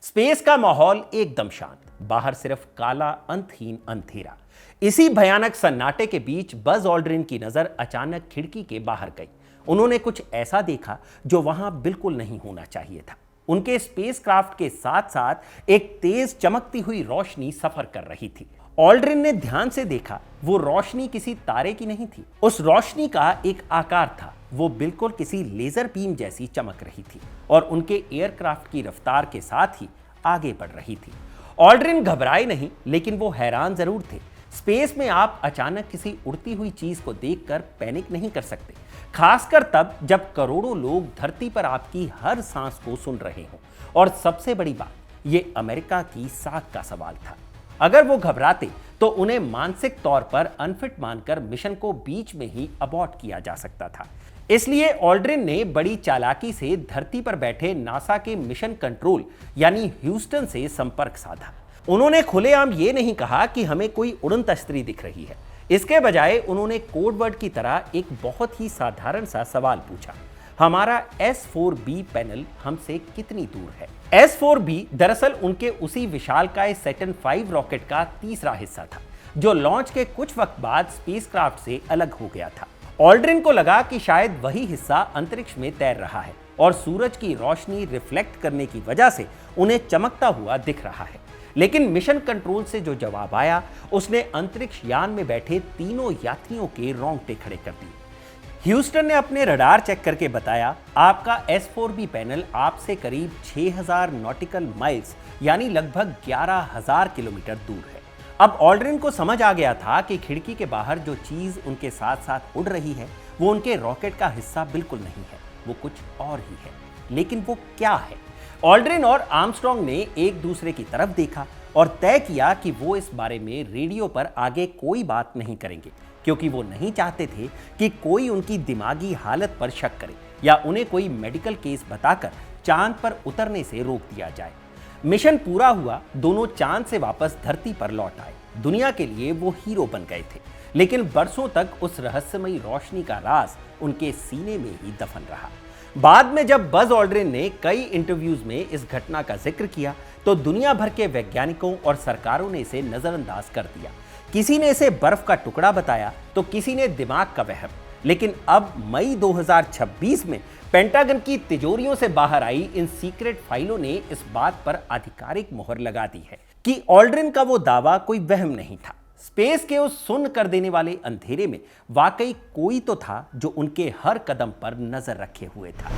Space का माहौल एकदम शांत, बाहर सिर्फ काला अंतहीन अंधेरा। इसी भयानक सन्नाटे के बीच बज ऑल्ड्रिन की नजर अचानक खिड़की के बाहर गई। उन्होंने कुछ ऐसा देखा जो वहां बिल्कुल नहीं होना चाहिए था। उनके स्पेसक्राफ्ट के साथ साथ एक तेज चमकती हुई रोशनी सफर कर रही थी। ऑल्ड्रिन ने ध्यान से देखा, वो रोशनी किसी तारे की नहीं थी। उस रोशनी का एक आकार था, वो बिल्कुल किसी लेजर बीम जैसी चमक रही थी और उनके एयरक्राफ्ट की रफ्तार के साथ ही आगे बढ़ रही थी। ऑल्ड्रिन घबराए नहीं, लेकिन वो हैरान जरूर थे। स्पेस में आप अचानक किसी उड़ती हुई चीज को देखकर पैनिक नहीं कर सकते, खासकर तब जब करोड़ों लोग धरती पर आपकी हर सांस को सुन रहे हों। और सबसे बड़ी बात, ये अमेरिका की साख का सवाल था। अगर वो घबराते तो उन्हें मानसिक तौर पर अनफिट मानकर मिशन को बीच में ही अबॉर्ट किया जा सकता था। इसलिए ऑल्ड्रिन ने बड़ी चालाकी से धरती पर बैठे नासा के मिशन कंट्रोल यानी ह्यूस्टन से संपर्क साधा। उन्होंने खुलेआम ये नहीं कहा कि हमें कोई उड़न तश्तरी दिख रही है। इसके बजाय उन्होंने कोडवर्ड की तरह एक बहुत ही साधारण सा सवाल पूछा, हमारा S4B पैनल हमसे कितनी दूर है? S4B दरअसल उनके उसी विशालकाय सैटर्न 5 रॉकेट का तीसरा हिस्सा था, जो लॉन्च के कुछ वक्त बाद स्पेसक्राफ्ट से अलग हो गया था। ऑल्ड्रिन को लगा कि शायद वही हिस्सा अंतरिक्ष में तैर रहा है और सूरज की रोशनी रिफ्लेक्ट करने की वजह से उन्हें चमकता हुआ दिख रहा है। लेकिन मिशन कंट्रोल से जो जवाब आया, उसने अंतरिक्ष यान में बैठे तीनों यात्रियों के रोंगटे खड़े कर दिए। ह्यूस्टन ने अपने रडार चेक करके बताया, आपका S4B पैनल आपसे करीब 6000 नॉटिकल माइल्स यानी लगभग 11000 किलोमीटर दूर है। अब ऑल्ड्रिन को समझ आ गया था कि खिड़की के बाहर जो चीज उनके साथ साथ उड़ रही है वो उनके रॉकेट का हिस्सा बिल्कुल नहीं है, वो कुछ और ही है। लेकिन वो क्या है? ऑल्ड्रिन और आर्मस्ट्रॉन्ग ने एक दूसरे की तरफ देखा और तय किया कि वो इस बारे में रेडियो पर आगे कोई बात नहीं करेंगे, क्योंकि वो नहीं चाहते थे कि कोई उनकी दिमागी हालत पर शक करे या उन्हें कोई मेडिकल केस बताकर चांद पर उतरने से रोक दिया जाए। मिशन पूरा हुआ, दोनों चांद से वापस धरती पर लौट आए। दुनिया के लिए वो हीरो बन गए थे, लेकिन बरसों तक उस रहस्यमयी रोशनी का राज उनके सीने में ही दफन रहा। बाद में जब बज ऑल्ड्रिन ने कई इंटरव्यूज में इस घटना का जिक्र किया तो दुनिया भर के वैज्ञानिकों और सरकारों ने इसे नजरअंदाज कर दिया। किसी ने इसे बर्फ का टुकड़ा बताया तो किसी ने दिमाग का वहम। लेकिन अब मई 2026 में पेंटागन की तिजोरियों से बाहर आई इन सीक्रेट फाइलों ने इस बात पर आधिकारिक मोहर लगा दी है कि ऑल्ड्रिन का वो दावा कोई वहम नहीं था। स्पेस के उस सुन्न कर देने वाले अंधेरे में वाकई कोई तो था जो उनके हर कदम पर नजर रखे हुए था।